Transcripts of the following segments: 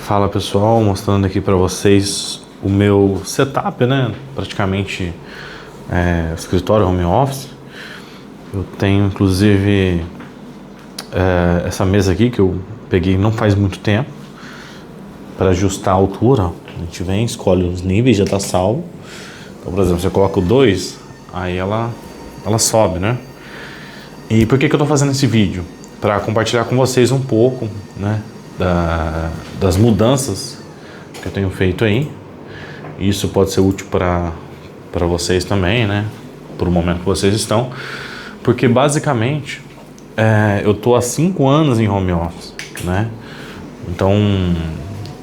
Fala pessoal, mostrando aqui para vocês o meu setup, né? Praticamente escritório home office. Eu tenho inclusive essa mesa aqui que eu peguei não faz muito tempo para ajustar a altura. A gente vem, escolhe os níveis, já tá salvo. Então, por exemplo, você coloca o 2, aí ela sobe, né? E por que eu tô fazendo esse vídeo? Para compartilhar com vocês um pouco, né? Das mudanças que eu tenho feito aí. Isso pode ser útil para vocês também, né? Por o momento que vocês estão. Porque basicamente eu tô há 5 anos em home office, né? Então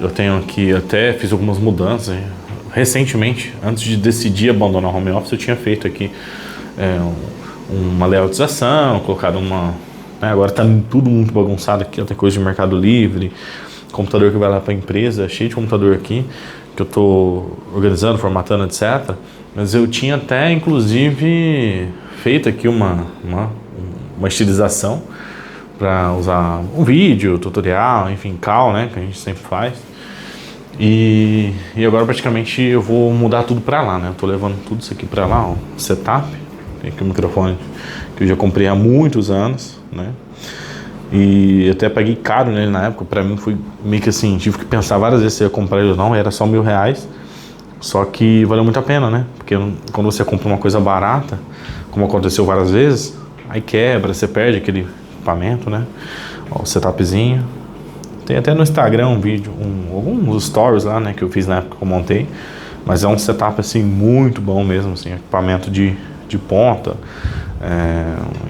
eu tenho aqui, até fiz algumas mudanças recentemente. Antes de decidir abandonar o home office, eu tinha feito aqui uma layoutização, colocado uma... Agora tá tudo muito bagunçado aqui, tem coisa de Mercado Livre, computador que vai lá para a empresa, cheio de computador aqui, que eu tô organizando, formatando, etc. Mas eu tinha até, inclusive, feito aqui uma estilização para usar um vídeo, tutorial, enfim, call, né, que a gente sempre faz. E agora praticamente eu vou mudar tudo para lá, né? Eu tô levando tudo isso aqui para lá, ó, setup. Tem aqui um microfone que eu já comprei há muitos anos, né? E até paguei caro nele na época. Pra mim foi meio que assim, tive que pensar várias vezes se eu ia comprar ele ou não. Era só R$1.000. Só que valeu muito a pena, né? Porque quando você compra uma coisa barata, como aconteceu várias vezes, aí quebra, você perde aquele equipamento, né? Ó, o setupzinho. Tem até no Instagram um vídeo, alguns stories lá, né? Que eu fiz na época que eu montei. Mas é um setup assim muito bom mesmo, assim, equipamento de ponta,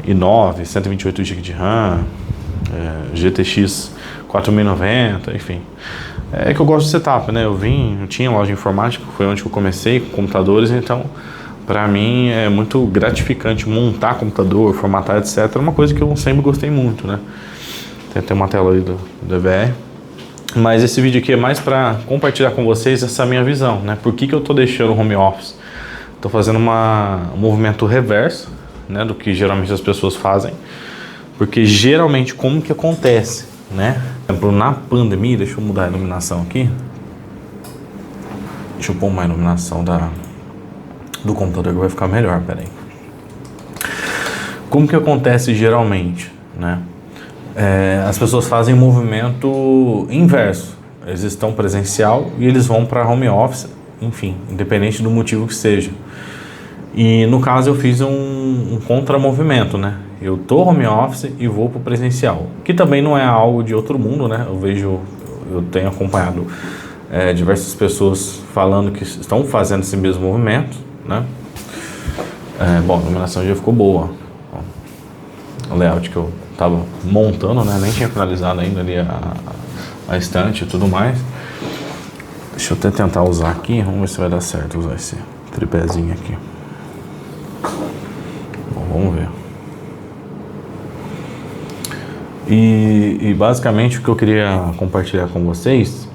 i9, 128 GB de RAM, GTX 4090, enfim. É que eu gosto de setup, né? Eu tinha loja de informática, foi onde eu comecei com computadores, então pra mim é muito gratificante montar computador, formatar, etc. É uma coisa que eu sempre gostei muito, né? Tem até uma tela aí do DVR. Mas esse vídeo aqui é mais para compartilhar com vocês essa minha visão, né? Por que eu tô deixando o home office? Estou fazendo um movimento reverso, né, do que geralmente as pessoas fazem. Porque geralmente como que acontece, né? Por exemplo, na pandemia, deixa eu mudar a iluminação aqui. Deixa eu pôr uma iluminação do computador que vai ficar melhor, peraí. Como que acontece geralmente, né? As pessoas fazem um movimento inverso. Eles estão presencial e eles vão para home office, enfim, independente do motivo que seja. E no caso eu fiz um contramovimento, né? Eu tô home office e vou pro presencial, que também não é algo de outro mundo, né? Eu tenho acompanhado diversas pessoas falando que estão fazendo esse mesmo movimento, né? Bom, a iluminação já ficou boa. O layout que eu tava montando, né? Nem tinha finalizado ainda ali a estante e tudo mais. Deixa eu até tentar usar aqui, vamos ver se vai dar certo usar esse tripézinho aqui. Bom, vamos ver. E basicamente o que eu queria compartilhar com vocês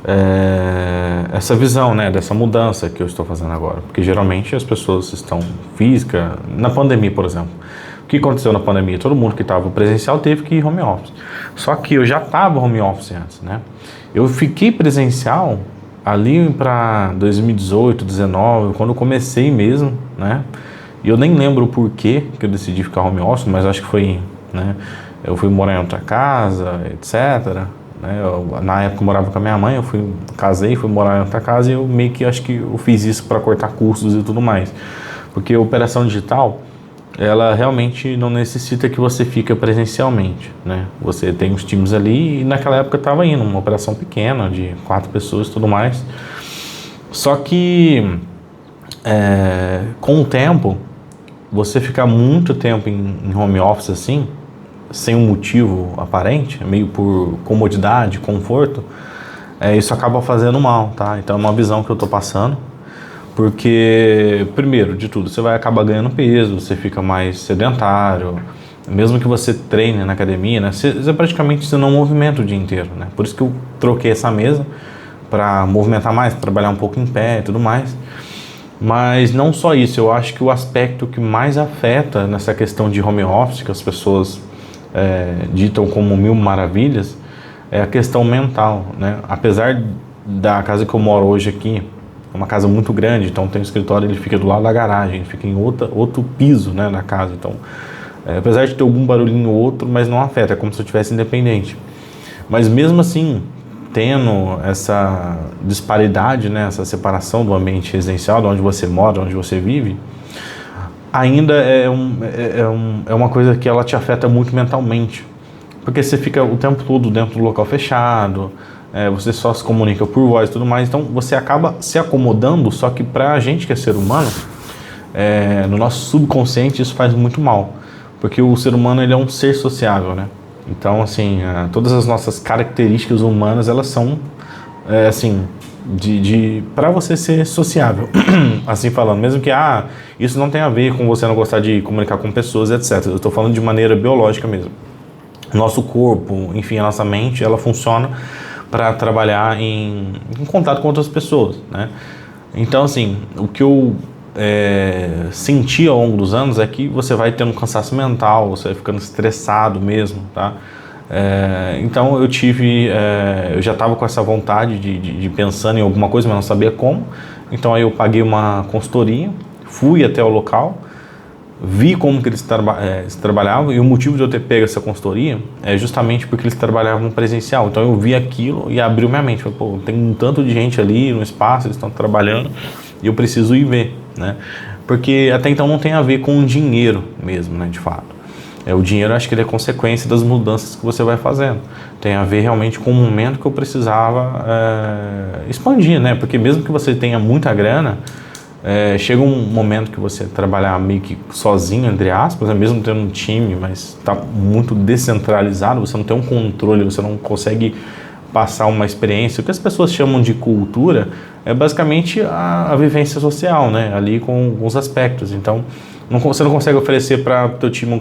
é essa visão, né, dessa mudança que eu estou fazendo agora. Porque geralmente as pessoas estão física, na pandemia, por exemplo. O que aconteceu na pandemia? Todo mundo que estava presencial teve que ir home office. Só que eu já estava home office antes, né? Eu fiquei presencial ali para 2018, 2019, quando eu comecei mesmo, né? E eu nem lembro o porquê que eu decidi ficar home office, mas acho que foi, né? Eu fui morar em outra casa, etc. Né? Na época eu morava com a minha mãe, casei, fui morar em outra casa e eu meio que acho que eu fiz isso para cortar custos e tudo mais. Porque a operação digital, ela realmente não necessita que você fique presencialmente, né? Você tem os times ali e naquela época estava indo uma operação pequena de 4 pessoas e tudo mais. Só que com o tempo, você ficar muito tempo em home office assim, sem um motivo aparente, meio por comodidade, conforto, isso acaba fazendo mal, tá? Então é uma visão que eu tô passando. Porque, primeiro de tudo, você vai acabar ganhando peso, você fica mais sedentário, mesmo que você treine na academia, né? Você praticamente não movimenta o dia inteiro, né? Por isso que eu troquei essa mesa para movimentar mais, trabalhar um pouco em pé e tudo mais. Mas não só isso, eu acho que o aspecto que mais afeta nessa questão de home office, que as pessoas ditam como mil maravilhas, é a questão mental, né? Apesar da casa que eu moro hoje aqui, é uma casa muito grande, então tem um escritório, ele fica do lado da garagem, ele fica em outro piso, né, da casa, então apesar de ter algum barulhinho ou outro, mas não afeta, é como se eu estivesse independente. Mas mesmo assim, tendo essa disparidade, né, essa separação do ambiente residencial, de onde você mora, onde você vive, ainda é uma coisa que ela te afeta muito mentalmente, porque você fica o tempo todo dentro do local fechado, você só se comunica por voz e tudo mais, então você acaba se acomodando, só que pra gente que é ser humano, no nosso subconsciente isso faz muito mal, porque o ser humano ele é um ser sociável, né? Então, assim, todas as nossas características humanas, elas são, assim, para você ser sociável, assim falando, mesmo que, isso não tem a ver com você não gostar de comunicar com pessoas, etc. Eu estou falando de maneira biológica mesmo. Nosso corpo, enfim, a nossa mente, ela funciona para trabalhar em contato com outras pessoas, né? Então, assim, o que eu senti ao longo dos anos é que você vai tendo cansaço mental, você vai ficando estressado mesmo, tá? Então eu já estava com essa vontade de pensando em alguma coisa, mas não sabia como. Então aí eu paguei uma consultoria, fui até o local, vi como que eles trabalhavam, e o motivo de eu ter pego essa consultoria é justamente porque eles trabalhavam presencial. Então eu vi aquilo e abriu minha mente. Falei, pô, tem um tanto de gente ali no espaço, eles estão trabalhando e eu preciso ir ver, né? Porque até então não tem a ver com o dinheiro mesmo, né, de fato. O dinheiro, acho que ele é consequência das mudanças que você vai fazendo. Tem a ver realmente com o momento que eu precisava expandir, né? Porque mesmo que você tenha muita grana, chega um momento que você trabalhar meio que sozinho, entre aspas, mesmo tendo um time, mas está muito descentralizado, você não tem um controle, você não consegue passar uma experiência. O que as pessoas chamam de cultura é basicamente a vivência social, né? Ali com os aspectos. Então, você não consegue oferecer para o teu time um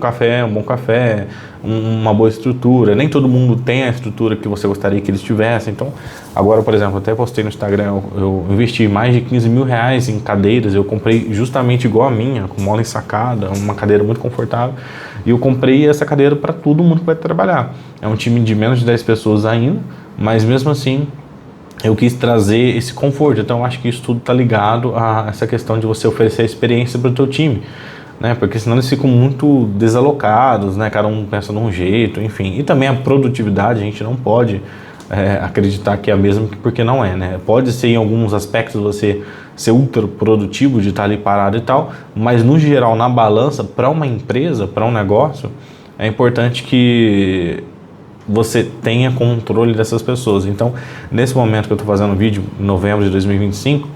bom café, uma boa estrutura. Nem todo mundo tem a estrutura que você gostaria que eles tivessem. Então, agora, por exemplo, eu até postei no Instagram, eu investi mais de 15 mil reais em cadeiras. Eu comprei justamente igual a minha, com mola ensacada, uma cadeira muito confortável. E eu comprei essa cadeira para todo mundo que vai trabalhar. É um time de menos de 10 pessoas ainda, mas mesmo assim eu quis trazer esse conforto. Então eu acho que isso tudo está ligado a essa questão de você oferecer a experiência para o teu time, né? Porque senão eles ficam muito desalocados, né? Cada um pensa de um jeito, enfim. E também a produtividade, a gente não pode acreditar que é a mesma, porque não é, né? Pode ser em alguns aspectos você ser ultra produtivo de estar ali parado e tal, mas no geral, na balança, para uma empresa, para um negócio, é importante que você tenha controle dessas pessoas. Então, nesse momento que eu estou fazendo o vídeo, em novembro de 2025,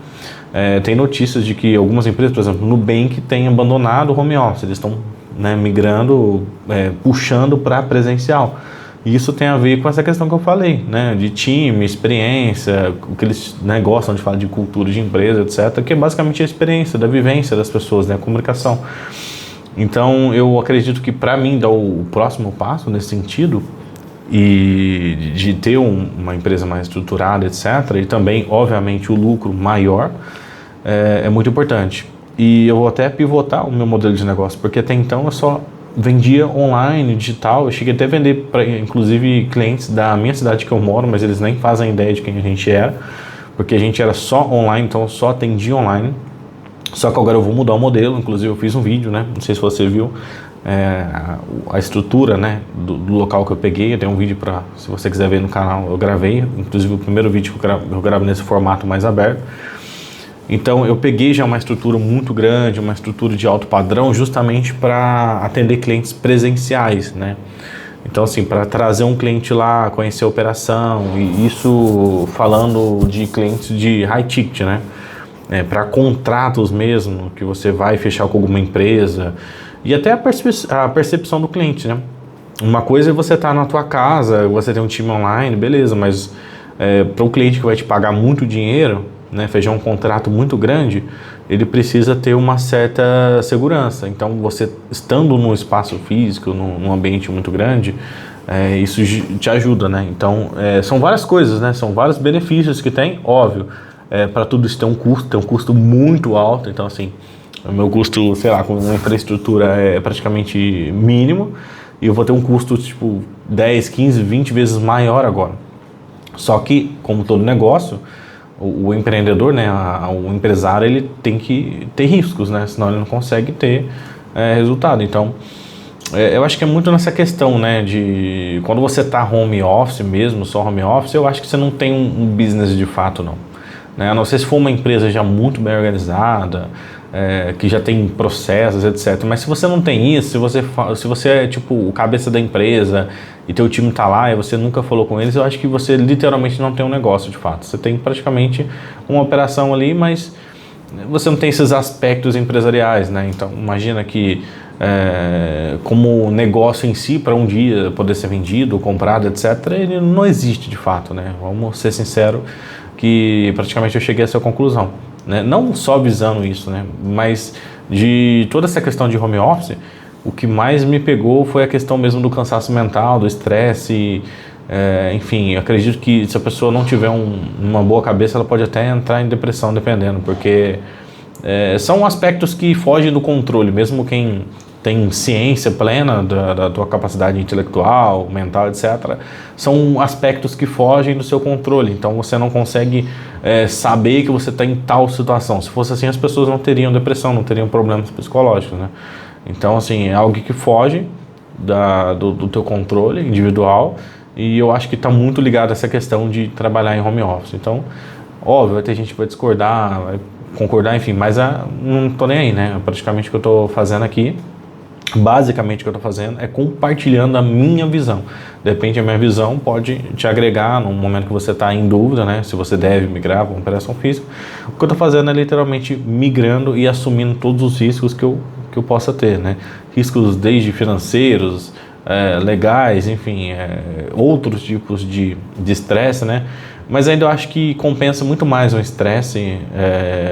tem notícias de que algumas empresas, por exemplo, Nubank, têm abandonado o home office. Eles estão, né, migrando, puxando para presencial. E isso tem a ver com essa questão que eu falei, né, de time, experiência, o que eles, né, gostam de falar de cultura de empresa, etc., que é basicamente a experiência da vivência das pessoas, né, a comunicação. Então, eu acredito que para mim dar o próximo passo nesse sentido, e de ter uma empresa mais estruturada, etc., e também, obviamente, o lucro maior, é muito importante. E eu vou até pivotar o meu modelo de negócio, porque até então eu só vendia online, digital. Eu cheguei até a vender para, inclusive, clientes da minha cidade que eu moro, mas eles nem fazem ideia de quem a gente era, porque a gente era só online, então eu só atendia online. Só que agora eu vou mudar o modelo. Inclusive eu fiz um vídeo, né? Não sei se você viu a estrutura, né, do local que eu peguei. Eu tenho um vídeo para, se você quiser ver no canal, eu gravei. Inclusive o primeiro vídeo que eu gravo nesse formato mais aberto. Então eu peguei já uma estrutura muito grande, uma estrutura de alto padrão, justamente para atender clientes presenciais, né? Então, assim, para trazer um cliente lá, conhecer a operação, e isso falando de clientes de high ticket, né? Para contratos mesmo, que você vai fechar com alguma empresa, e até a percepção do cliente, né? Uma coisa é você estar na tua casa, você tem um time online, beleza, mas para o cliente que vai te pagar muito dinheiro, né, fechar um contrato muito grande, ele precisa ter uma certa segurança. Então, você estando num espaço físico, num ambiente muito grande, isso te ajuda, né? Então, são várias coisas, né? São vários benefícios que tem, óbvio. Para tudo isso tem um custo muito alto. Então, assim, o meu custo, sei lá, com uma infraestrutura é praticamente mínimo, e eu vou ter um custo tipo 10, 15, 20 vezes maior agora. Só que, como todo negócio, o empreendedor, né, o empresário, ele tem que ter riscos, né, senão ele não consegue ter resultado. Então, eu acho que é muito nessa questão, né, de quando você está home office mesmo, só home office, eu acho que você não tem um business de fato, não. Né? A não ser se for uma empresa já muito bem organizada, que já tem processos, etc. Mas se você não tem isso, se você é tipo o cabeça da empresa e teu time está lá e você nunca falou com eles, eu acho que você literalmente não tem um negócio de fato. Você tem praticamente uma operação ali, mas você não tem esses aspectos empresariais, né? Então imagina que como negócio em si, para um dia poder ser vendido, comprado, etc., ele não existe de fato, né? Vamos ser sinceros que praticamente eu cheguei a essa conclusão, né? Não só visando isso, né? Mas de toda essa questão de home office, o que mais me pegou foi a questão mesmo do cansaço mental, do estresse, enfim, eu acredito que se a pessoa não tiver uma boa cabeça, ela pode até entrar em depressão, dependendo, porque são aspectos que fogem do controle, mesmo quem tem ciência plena da tua capacidade intelectual, mental, etc., são aspectos que fogem do seu controle, então você não consegue saber que você está em tal situação. Se fosse assim, as pessoas não teriam depressão, não teriam problemas psicológicos, né? Então, assim, é algo que foge do teu controle individual, e eu acho que está muito ligado a essa questão de trabalhar em home office. Então, óbvio, vai ter gente que vai discordar, vai concordar, enfim, mas não tô nem aí, né? Praticamente o que eu tô fazendo aqui, basicamente o que eu tô fazendo é compartilhando a minha visão. De repente a minha visão pode te agregar no momento que você está em dúvida, né? Se você deve migrar para uma operação física. O que eu tô fazendo é literalmente migrando e assumindo todos os riscos que eu possa ter, né? Riscos desde financeiros, legais, enfim, outros tipos de estresse, né? Mas ainda eu acho que compensa muito mais um estresse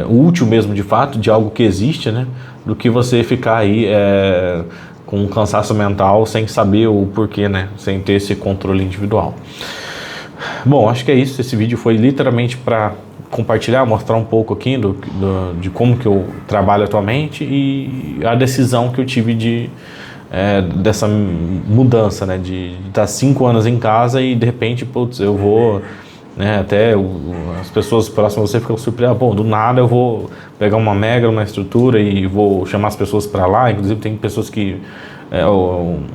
útil mesmo, de fato, de algo que existe, né? Do que você ficar aí com um cansaço mental sem saber o porquê, né? Sem ter esse controle individual. Bom, acho que é isso. Esse vídeo foi literalmente para compartilhar, mostrar um pouco aqui de como que eu trabalho atualmente e a decisão que eu tive dessa mudança, né? De estar 5 anos em casa e de repente, putz, eu vou... Né, até as pessoas próximas a você ficam surpresas, bom, do nada eu vou pegar uma estrutura e vou chamar as pessoas para lá. Inclusive tem pessoas que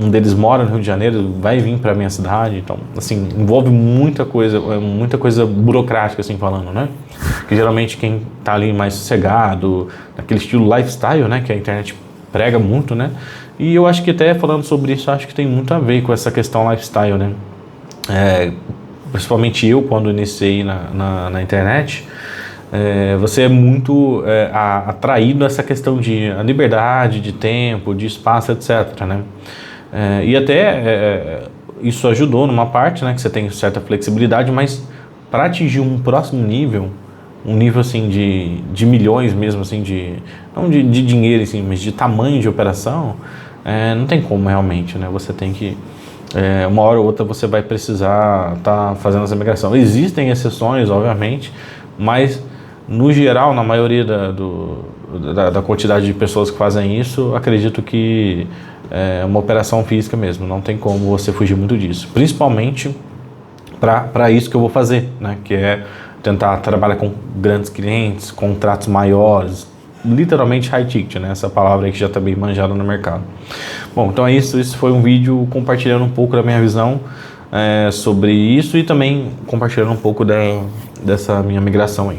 um deles mora no Rio de Janeiro, vai vir para minha cidade, então assim, envolve muita coisa burocrática, assim falando, né, que geralmente quem tá ali mais sossegado, naquele estilo lifestyle, né, que a internet prega muito, né, e eu acho que até falando sobre isso, acho que tem muito a ver com essa questão lifestyle, né, principalmente eu, quando iniciei na internet, você é muito atraído a essa questão de a liberdade, de tempo, de espaço, etc., né? E até isso ajudou numa parte, né, que você tem certa flexibilidade, mas para atingir um próximo nível, um nível assim de milhões mesmo, assim, não de dinheiro, assim, mas de tamanho de operação, não tem como realmente, né? Você tem que... uma hora ou outra você vai precisar estar fazendo essa migração. Existem exceções, obviamente, mas no geral, na maioria da quantidade de pessoas que fazem isso, acredito que é uma operação física mesmo, não tem como você fugir muito disso, principalmente para isso que eu vou fazer, né? Que é tentar trabalhar com grandes clientes, contratos maiores, literalmente high ticket, né? Essa palavra aí que já está bem manjada no mercado. Bom, então é isso. Esse foi um vídeo compartilhando um pouco da minha visão sobre isso e também compartilhando um pouco dessa minha migração aí.